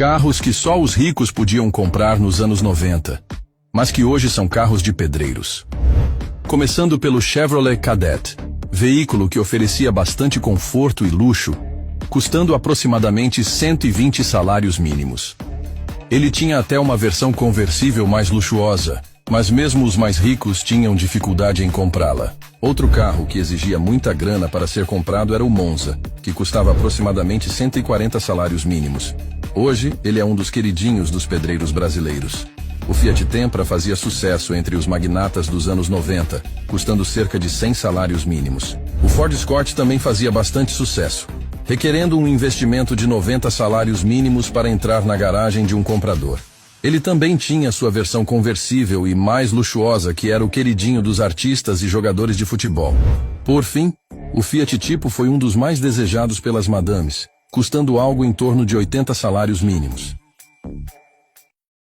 Carros que só os ricos podiam comprar nos anos 90, mas que hoje são carros de pedreiros. Começando pelo Chevrolet Cadet, veículo que oferecia bastante conforto e luxo, custando aproximadamente 120 salários mínimos. Ele tinha até uma versão conversível mais luxuosa, mas mesmo os mais ricos tinham dificuldade em comprá-la. Outro carro que exigia muita grana para ser comprado era o Monza, que custava aproximadamente 140 salários mínimos. Hoje, ele é um dos queridinhos dos pedreiros brasileiros. O Fiat Tempra fazia sucesso entre os magnatas dos anos 90, custando cerca de 100 salários mínimos. O Ford Escort também fazia bastante sucesso, requerendo um investimento de 90 salários mínimos para entrar na garagem de um comprador. Ele também tinha sua versão conversível e mais luxuosa, que era o queridinho dos artistas e jogadores de futebol. Por fim, o Fiat Tipo foi um dos mais desejados pelas madames, custando algo em torno de 80 salários mínimos.